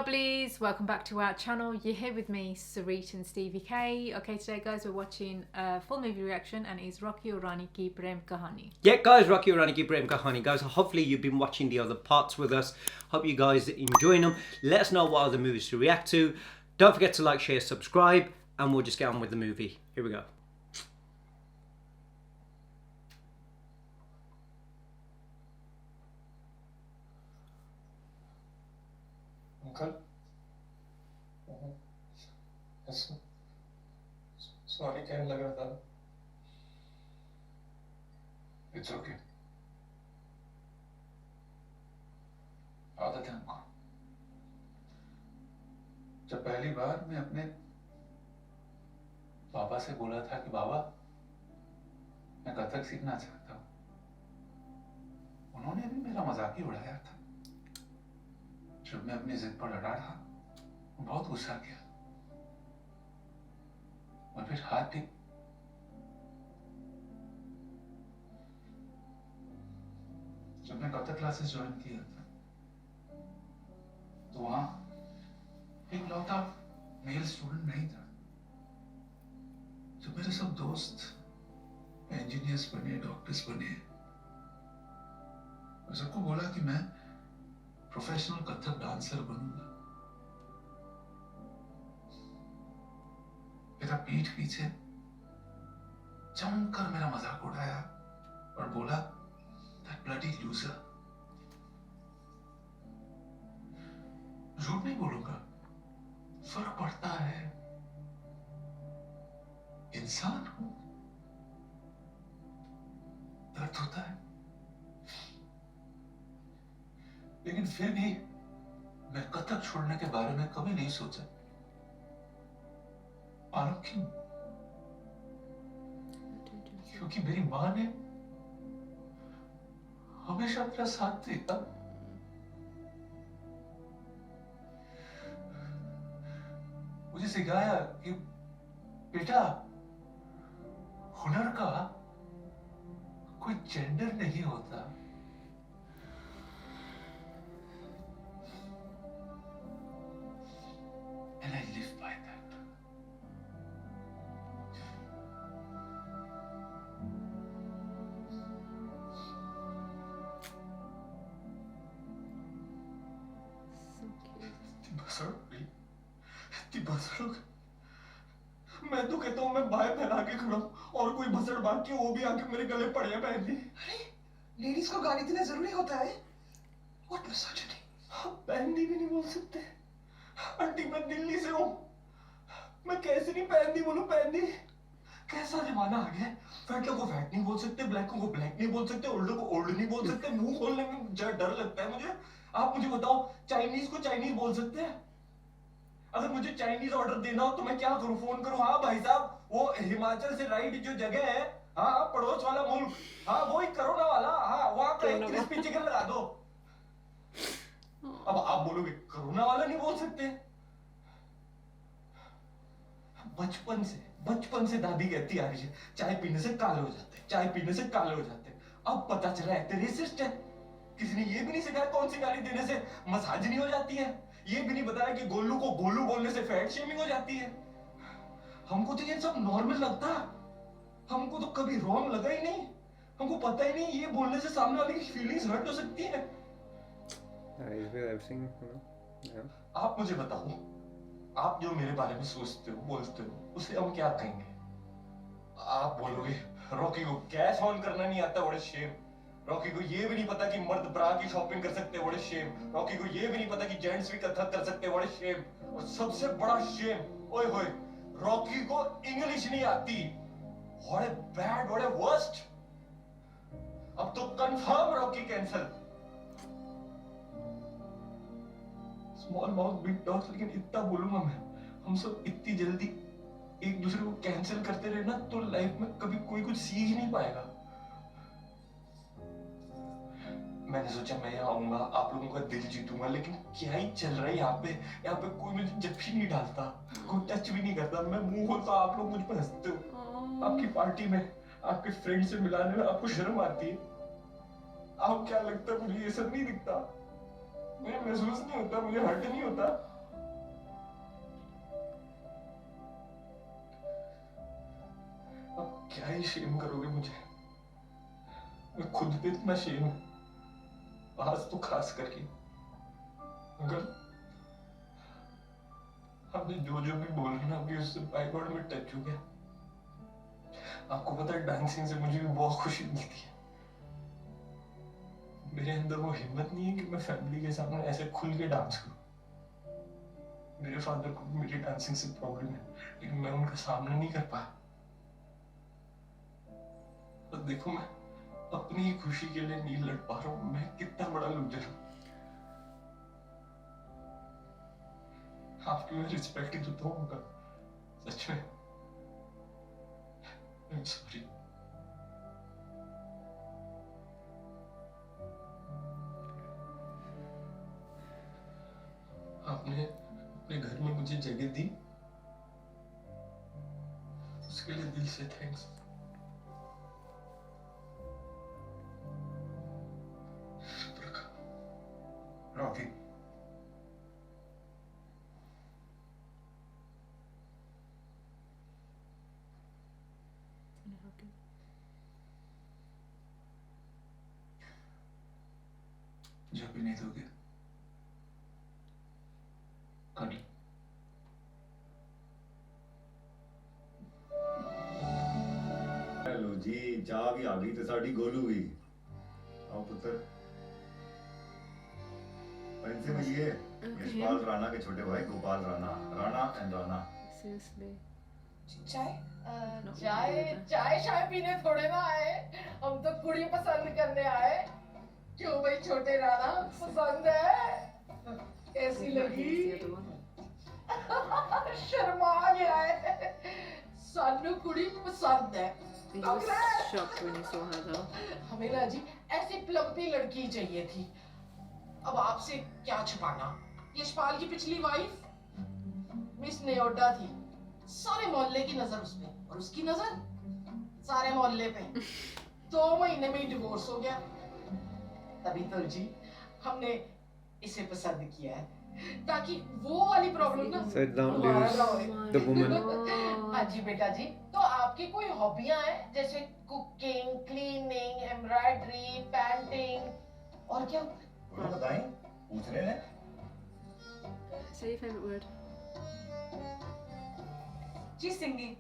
lovelies, welcome back to our channel. You're here with me, Sarit and Stevie K. Okay, today guys we're watching a full movie reaction and it's Rocky Aur Rani Ki Prem Kahani. Yeah guys, Rocky Aur Rani Ki Prem Kahani. Guys, hopefully you've been watching the other parts with us. Hope you guys are enjoying them. Let us know what other movies to react to. Don't forget to like, share, subscribe, and we'll just get on with the movie. Here we go. Uncle sorry कहने लग रहा था. It's okay. आदत है हमको. जब पहली बार मैं अपने पापा से बोला था कि बाबा मैं कथक सीखना चाहता हूं, उन्होंने भी मेरा मजाक ही उड़ाया था. जब मैं अपनी जिद पर अड़ा रहा, बहुत गुस्सा किया और फिर हाथ भी. जब मैं कथक क्लासेस ज्वाइन किया था तो वहां एक लौता मेल स्टूडेंट नहीं था. जब मेरे सब दोस्त इंजीनियर्स बने, डॉक्टर्स बने, मैं सबको बोला कि मैं प्रोफेशनल कथक डांसर बनूंगा. मेरा पीठ पीछे जमकर मेरा मजाक उड़ाया और बोला दैट ब्लडी लूजर. झूठ नहीं बोलूंगा, फर्क पड़ता है. इंसान हूं, दर्द होता है, लेकिन फिर भी मैं कथक छोड़ने के बारे में कभी नहीं सोचा. मालूम क्यों? क्योंकि मेरी मां ने हमेशा मेरा साथ दिया. मुझे सिखाया कि बेटा, हुनर का कोई जेंडर नहीं होता. And I live by that. मैं तो कहता हूँ मैं बाएं फैला के खड़ा हूँ और कोई भसड़ बाकी वो भी आके मेरे गले पड़े हैं. पहन ली. अरे लेडीज को गाली देना जरूरी होता है? What misogyny? आप पहननी भी नहीं बोल सकते. आंटी मैं दिल्ली से हूँ, मैं कैसे नहीं पहननी बोलूं. पहननी. कैसा जमाना आ गया. फैट को फैट नहीं बोल सकते, ब्लैक को ब्लैक नहीं बोल सकते, ओल्ड को ओल्ड नहीं बोल सकते. मुंह खोलने में डर लगता है मुझे. आप मुझे बताओ, चाइनीज को चाइनीज बोल सकते हैं? अगर मुझे चाइनीज ऑर्डर देना हो तो मैं क्या करूं? फोन करूं? हाँ भाई साहब, वो हिमाचल से राइट जो जगह है, हाँ पड़ोस वाला मुल्क, हाँ वो ही करोना वाला, हाँ वहां का एक क्रिस्पी चिकन लगा दो. अब आप बोलोगे कोरोना वाला नहीं बोल सकते. बचपन से दादी कहती आ रही है चाय पीने से काले हो जाते, चाय पीने से काले हो जाते. अब पता चला है रेसिस्ट है. किसी ने ये भी नहीं सिखाया कौन सी गाली देने से मसाजनी हो जाती है. ये भी नहीं बताया कि गोलू को गोलू बोलने से फैट शेमिंग हो जाती है. हमको तो ये सब नॉर्मल लगता. हमको तो कभी रॉन्ग लगा ही नहीं. हमको पता ही नहीं ये बोलने से सामने वाले की फीलिंग्स हर्ट हो सकती है. आप मुझे बताओ, आप जो मेरे बारे में सोचते हो, बोलते हो, उसे हम क्या कहेंगे? आप बोलोगे रॉकी को कैश ऑन करना नहीं आता, बड़े शेम. रॉकी को ये भी नहीं पता कि मर्द ब्रा की शॉपिंग कर सकते हैं, बड़े शेम. रॉकी को ये भी नहीं पता कि जेंट्स भी कथक कर सकते हैं, बड़े शेम. और सबसे बड़ा शेम, ओए होए, रॉकी को इंग्लिश नहीं आती. What a bad, what A worst. अब तो confirm Rocky cancel. Small mouth big talk. लेकिन इतना बोलूंगा मैं, हम सब इतनी जल्दी एक दूसरे को कैंसिल करते रहे ना तो लाइफ में कभी कोई कुछ सीख ही नहीं पाएगा. मैंने सोचा मैं यहाँ आऊंगा, आप लोगों का दिल जीतूंगा, लेकिन क्या ही चल रहा है यहाँ पे. यहाँ पे कोई मुझे जप्शी नहीं डालता, कोई टच भी नहीं करता. मैं मुंह खोलता, आप लोग मुझ पर हंसते हो. आपकी पार्टी में आपके फ्रेंड से मिलाने में आपको शर्म आती है. आप क्या लगता है मुझे ये सब नहीं दिखता? मुझे महसूस नहीं होता, मुझे हर्ट नहीं होता? क्या ही शेम करोगे मुझे? मैं खुद पे इतना शेम है, आज तो खास करके। अंकल, आपने जो जो भी बोला ना अभी, उससे बाय गॉड में टच हो गया। आपको पता है डांसिंग से मुझे भी बहुत खुशी मिलती है। मेरे अंदर वो हिम्मत नहीं है कि मैं फैमिली के सामने ऐसे खुल के डांस करूं। मेरे फादर को मेरी डांसिंग से प्रॉब्लम है, लेकिन मैं उनका सामना नहीं कर पाया। और देखो, मैं अपनी ही खुशी के लिए नहीं लड़ पा रहा हूं। मैं कितना बड़ा लूजर हूं। आपकी मैं रिस्पेक्ट ही तो होगा, सच में। I'm sorry. आपने अपने घर में मुझे जगह दी, उसके लिए दिल से थैंक्स। रॉकी, जब भी नहीं दोगे कभी हेलो जी, चाह भी आ गई तो साड़ी गोलू गई। आओ पुत्र, और इनसे मिलिए। यशपाल राणा के छोटे भाई गोपाल राणा, राणा एंड राणा। Seriously. चाय? चाय चाय पीने थोड़े ना आए, हम तो कुड़ी पसंद करने आए। क्यों भाई छोटे राणा, पसंद है? कैसी लगी? Here's the other one. Sharma गया है। सानू कुड़ी पसंद है। He was shocked when he saw her though. हमें ना जी ऐसी प्लम्पी लड़की चाहिए थी। अब आपसे क्या छुपाना, यशपाल की पिछली वाइफ मिस नेयोटा थी। सारे मोहल्ले की नजर उस पे, और उसकी नजर सारे मोहल्ले पे। 2 महीने में ही डिवोर्स हो गया। तभी तो जी हमने इसे पसंद किया है, ताकि वो वाली प्रॉब्लम ना Said don't हमारा lose ना होए। the woman. हाँ जी बेटा जी, तो आपकी कोई हॉबियां हैं, जैसे कुकिंग, क्लीनिंग, एम्ब्रॉयडरी, पेंटिंग, और क्या? बोलो बताएं, पूछ रहे हैं। Say your favourite word. जी सिंगिंग।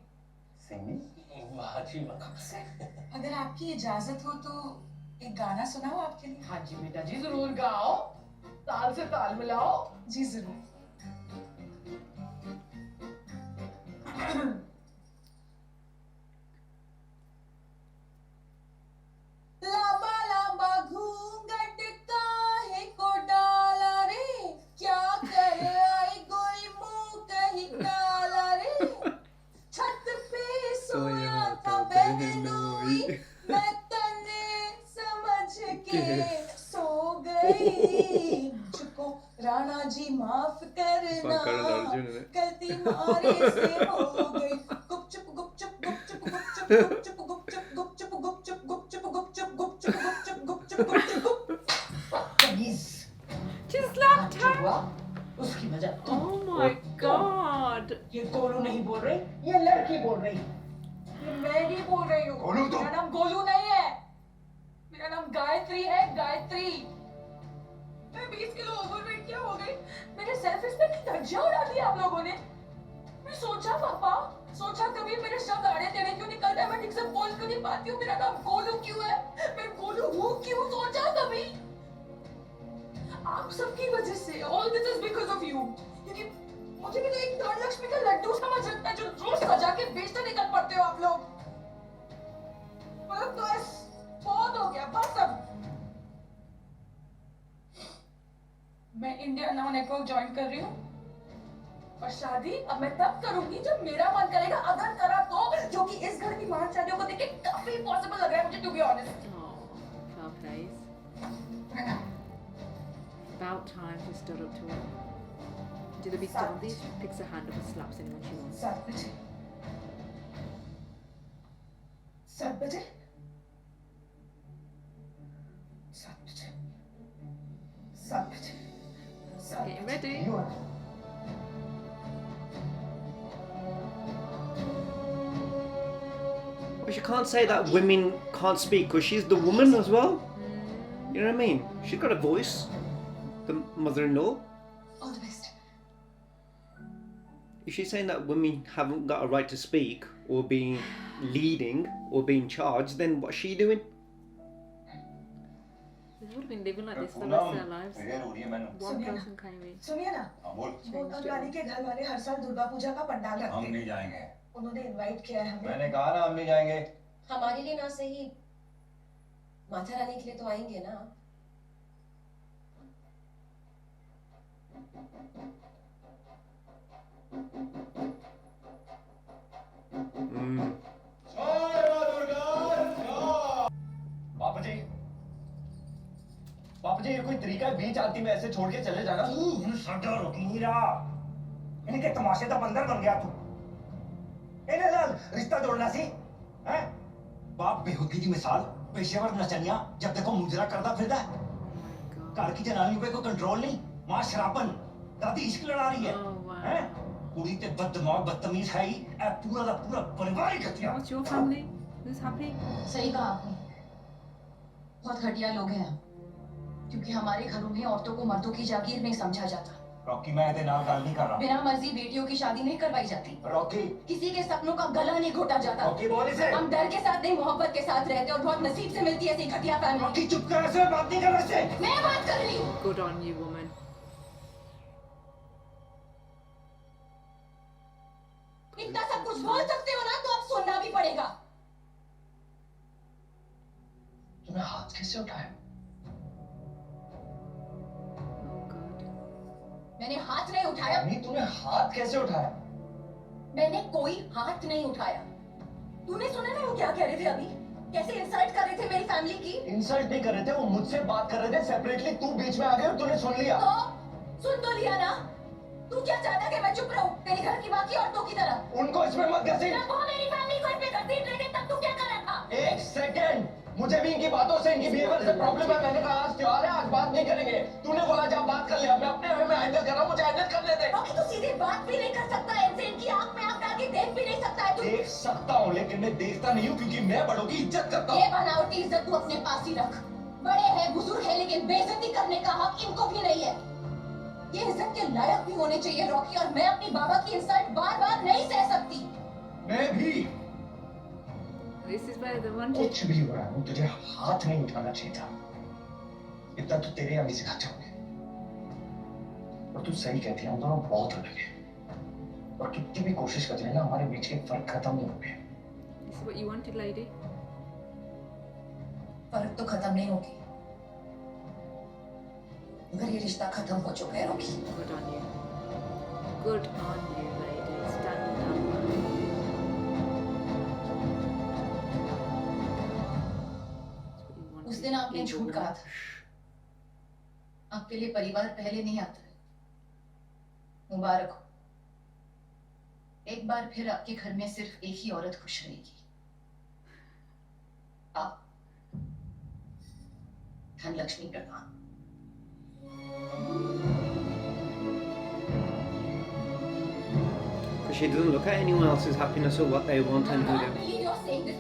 सिंगिंग? वाह जी वाह। अगर आपकी इजाजत हो तो एक गाना सुनाओ आपके लिए। हाँ जी बेटा जी, जरूर गाओ, ताल से ताल मिलाओ। जी जरूर। लांबा लांबा घूंघट काहे को डाला रे, क्या कर आई कोई मुंह कहीं काला रे, छत पे सोया था बहनोई, मैं तने समझ के सो गई। मुझको राणा जी माफ करना, गलती मारे से हो गई। गुपचुप गुपचुप गुपचुप गुपचुप गुपचुप गुपचुप गुपचुप गुपचुप गुपचुप गुपचुप गुपचुप गुपचुप गुपचुप गुपचुप। Please She slapped her. हुआ उसकी वजह। Oh my god. ये गोलू नहीं बोल रही, ये लड़की बोल रही। ये मैं नहीं बोल रही हूँ। गोलू तो- मेरा नाम गोलू नहीं है, मेरा नाम गायत्री है, गायत्री। मैं 20 किलो ओवरवेट क्या हो गई। मेरे सेल्फ रिस्पेक्ट की धज्जियां उड़ा दी आप लोगों ने। मैं सोचा पापा, सोचा कभी मेरे शब्द आड़े टेढ़े क्यों निकलते हैं, मैं ठीक से बोल क्यों नहीं पाती हूँ, मेरा नाम गोलू क्यों है, मैं गोलू हूँ क्यों, सोचा कभी? आप सबकी वजह से, all this is because of you। क्योंकि मुझे भी तो एक धन लक्ष्मी का लड्डू समझ रखता है जो रोज सजा के बेचते निकल पड़ते हो आप लोग। मतलब बस बहुत हो गया, बस अब मैं इंडिया नाउ नेटवर्क ज्वाइन कर रही हूँ, और शादी अब मैं तब करूंगी जब मेरा मन करेगा, अगर करा तो, जो कि इस घर की मान शादियों को देख के काफी पॉसिबल लग रहा है मुझे, to be honest. Oh, fair plays. About time she stood up to her. Do the big Gandhi? She picks her hand up and slaps anyone she wants. 7 बजे 7 बजे 7 बजे 7 बजे 7 Getting ready. You are. What's she can't say that women can't speak because she's the woman as well. You know what I mean? She's got a voice. The mother-in-law. All the best. If she's saying that women haven't got a right to speak or being leading or being charged, then what's she doing? They would have been living like this the Poonam, rest of their lives. फिर हो रही है मैंने One सुनिए ना। person came in. सुनिए ना, हाँ बोल वो रानी के घर वाले हर साल दुर्गा पूजा का पंडाल हम रखते नहीं हैं। जाएंगे उन्होंने इनवाइट किया है हमें। मैंने कहा ना हम नहीं जाएंगे हमारे लिए ना सही माता रानी के लिए तो आएंगे ना। पापा जी पापा जी ये कोई तरीका है बीच आती में ऐसे छोड़ के चले जाना इनके तमाशे का बंदर बन गया तू इन्हें लाल रिश्ता जोड़ना सी हैं बाप बेहुदगी की मिसाल पेशेवर नचनिया जब देखो मुजरा करता फिरदा है घर की जनानियों पे कोई कंट्रोल नहीं मां शराबन दादी इश्क लड़ा रही है Oh wow. हैं कुड़ी ते बददिमाग बदतमीज है ही ए पूरा का पूरा परिवार ही घटिया What's your family? Who's happy? सही कहा आपने। बहुत घटिया लोग हैं हम। क्योंकि हमारे घरों में औरतों को मर्दों की जागीर नहीं समझा जाता। रॉकी मैं तेरे नाल गल नहीं कर रहा बिना मर्जी बेटियों की शादी नहीं करवाई जाती। रॉकी किसी के सपनों का गला नहीं घोटा जाता। रॉकी बोल इसे हम डर के साथ नहीं मोहब्बत के साथ रहते और बहुत नसीब से मिलती है ऐसी घटिया फैमिली। रॉकी चुप कर ऐसे बात नहीं कर ऐसे मैं बात कर रही हूँ। Good on you, woman. इतना सब कुछ बोल सकते हो ना तो अब सुनना भी पड़ेगा। तुम्हें हाथ कैसे उठाया Oh God. मैंने हाथ नहीं उठाया। नहीं तूने हाथ कैसे उठाया मैंने कोई हाथ नहीं उठाया। तूने सुना ना वो क्या कह रहे थे अभी? कैसे इंसल्ट कर रहे थे मेरी फैमिली की? इंसल्ट नहीं कर रहे थे वो मुझसे बात कर रहे थे सेपरेटली तू बीच में आ गई और तूने सुन लिया तो सुन तो लिया ना। तू क्या चाहता कि मैं चुप रहूं तेरे घर की बाकी औरतों की तरह? उनको इसमें मत घसीट जब वो मेरी फैमिली को इसमें घसीट रहे थे तब तू क्या कर रहा था? एक सेकंड मुझे भी इनकी बातों से इनकी बिहेवियर से प्रॉब्लम है मैंने कहा आज त्योहार है आज बात नहीं करेंगे तूने बोला जब बात कर लिया मैं अपने वे में हैंडल कर रहा हूं मुझे हैंडल करने दे क्योंकि तू सीधे बात भी नहीं कर सकता है इनसे इनकी आंख में आंख डाल के देख भी नहीं सकता है तू। देख सकता हूं लेकिन मैं देखता नहीं हूं क्योंकि मैं बड़ों की इज्जत करता ये हूं बनावटी इज्जत तू अपने पास ही रख। बड़े हैं बुजुर्ग हैं लेकिन बेइज्जती करने का हक इनको भी नहीं है। ये इज्जत के लायक भी होने चाहिए रॉकी और मैं अपनी बाबा की इंसल्ट बार बार नहीं सह सकती। मैं भी This is where the one. कुछ भी हो रहा है तुझे हाथ नहीं उठाना चाहिए था इतना तो तेरे अभी सिखाते होंगे और तू सही कहती है हम दोनों बहुत अलग हैं और कितनी भी कोशिश करते हैं ना हमारे बीच के फर्क खत्म नहीं होंगे This is what you wanted, lady. फर्क तो खत्म नहीं होगी मगर ये रिश्ता खत्म हो चुका है Rocky. Good on you. Good on you, lady. Stand up. उस दिन आपने झूठ कहा था। आपके लिए परिवार पहले नहीं आता है। मुबारक हो। एक बार फिर आपके घर में सिर्फ एक ही औरत खुश रहेगी। आप धनलक्ष्मी प्रधान। Because she doesn't look at anyone else's happiness or what they want and who they.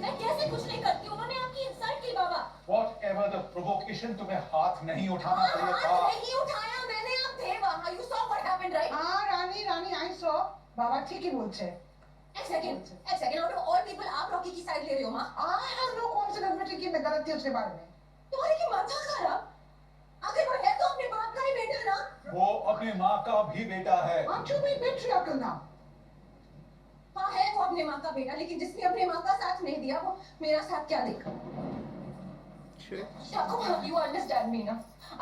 मैं कैसे कुछ नहीं करती उन्होंने आपकी इंसल्ट की बाबा। Whatever the provocation तुम्हें हाथ नहीं उठाना चाहिए था हाथ नहीं उठाया मैंने। आप थे वहाँ। You saw what happened, right? हाँ रानी रानी आई सो बाबा ठीक ही बोलছে एक second out of all people आप रॉकी की साइड ले रहे हो माँ। आई हैव नो कॉन्फिडेंस कि मैं गलत थी उसके बारे में तुम्हारी की माथा खराब। आखिर वो है तो अपने बाप का ही बेटा ना। वो अपनी माँ का भी बेटा है aren't you be patriarchal now हाँ है वो अपने माँ का बेटा लेकिन जिसने अपने माँ का साथ नहीं दिया वो मेरा साथ क्या देगा? True. आपको you understand me ना?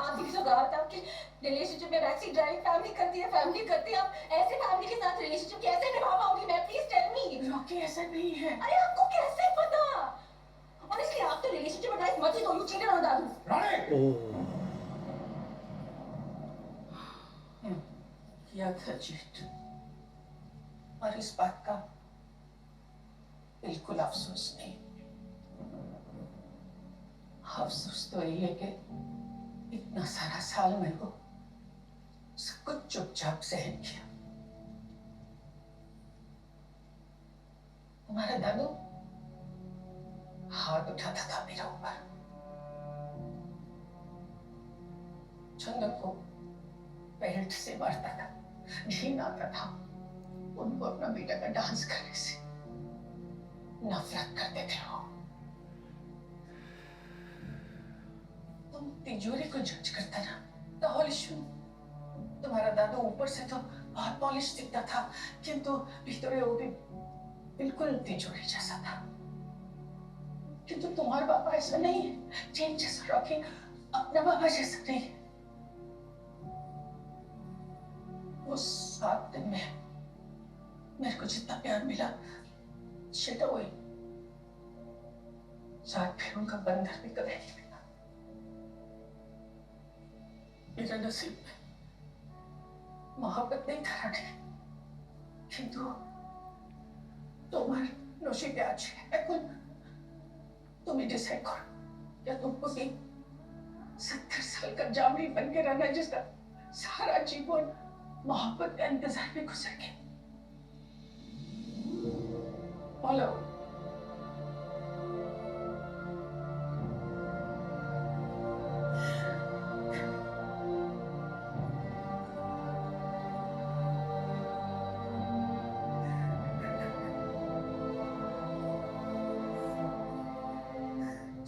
आप भी तो कहा था कि रिलेशनशिप में बैक सीट ड्राइविंग फैमिली करती है। आप ऐसे फैमिली के साथ रिलेशनशिप कैसे निभा पाओगी? मैं प्लीज टेल मी। रॉकी ऐसा नहीं है अरे आपको कैसे पता? Honestly आप तो रिलेशनशिप में गाइस मत ही दो you cheated on Dadu. Rani Oh. किया था चीट और इस बात का बिल्कुल अफसोस नहीं। अफसोस तो ये है कि इतना सारा साल मैंने को सब कुछ चुपचाप सहन किया। तुम्हारा दादू हाथ उठाता था मेरे ऊपर। चंदन को बेल्ट से मारता था, घिन आता था। उनको अपना बेटा का डांस करने से नफरत करते थे वो। तुम तिजोरी को जज करता ना, तुम्हारा दादा ऊपर से तो बहुत पॉलिश दिखता था, किंतु भीतर वो भी बिल्कुल तिजोरी जैसा था। किंतु तुम्हारा पापा ऐसा नहीं है, चेंज जैसा रॉकी अपना पापा जैसा नहीं है। वो 7 दिन में मेरे को जितना प्यार मिला, शेटा वही 7 फेरों का बंधन भी कभी नहीं मिला। मेरा नसीब में मोहब्बत नहीं था रानी, किंतु तुम्हार नसीब आज है। तुम ही डिसाइड करो, क्या तुमको भी 70 साल का जामनी बन के रहना, जिसका सारा जीवन मोहब्बत का इंतजार में गुजर गया। बोलो।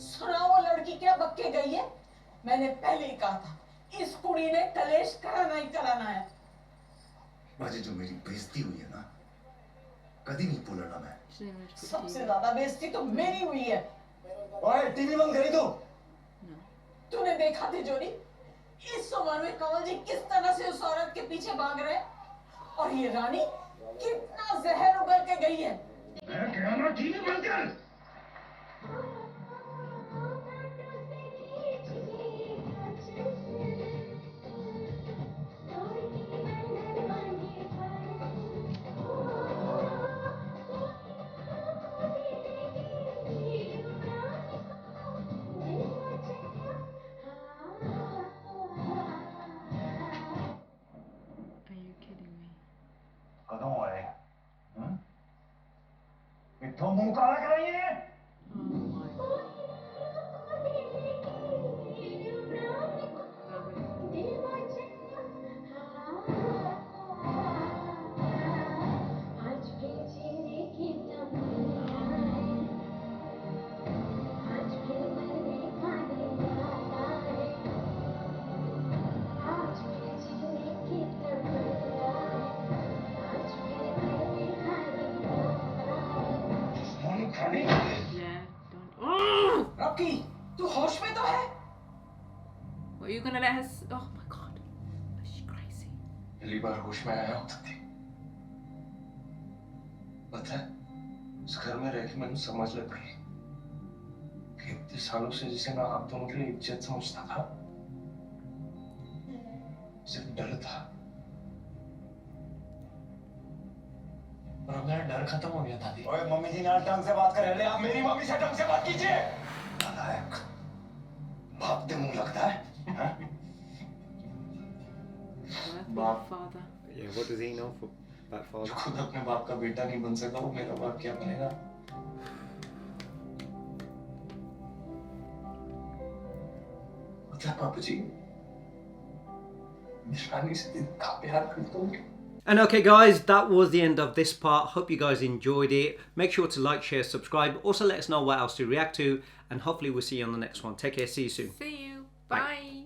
सुना वो लड़की क्या बक के गई है? मैंने पहले ही कहा था, इस कुड़ी ने कलेश कराना ही कराना है। बाजी जो मेरी बेइज्जती हुई है ना, कभी नहीं भूलना मैं। सबसे ज्यादा बेइज्जती तो मेरी हुई है। ओए टीवी बंद करी तू। तूने देखा तिजोरी, इस उम्र में कंवल जी किस तरह से उस औरत के पीछे भाग रहे हैं, और ये रानी कितना जहर उगल के गई है। मैं कह रहा टीवी बंद कर। कदों आए मिठो मुंह काला कराइए। रॉकी, तू होश में तो है? What are you gonna let her? Oh my god, is she crazy? पहली बार होश में आया हूँ तभी। पता है, उस घर में रह के मैंने समझ लग गई कि इतने सालों से जिसे मैं आप दोनों के लिए इज्जत समझता था, सिर्फ डर था। और अब मेरा डर खत्म हो गया दादी। ओए मम्मी जी नाल ढंग से बात कर रहे, आप मेरी मम्मी से ढंग से बात कीजिए। नालायक, बाप दे मुंह लगता है। बाप। Father. Yeah, what does he know about जो father? खुद अपने बाप का बेटा नहीं बन सका, वो मेरा बाप क्या बनेगा? पता है पापा जी, मैं रानी से इतना प्यार करता हूँ। And okay guys, that was the end of this part. Hope you guys enjoyed it. Make sure to like, share, subscribe. Also let us know what else to react to, and hopefully we'll see you on the next one. Take care, see you soon. See you. Bye. Bye.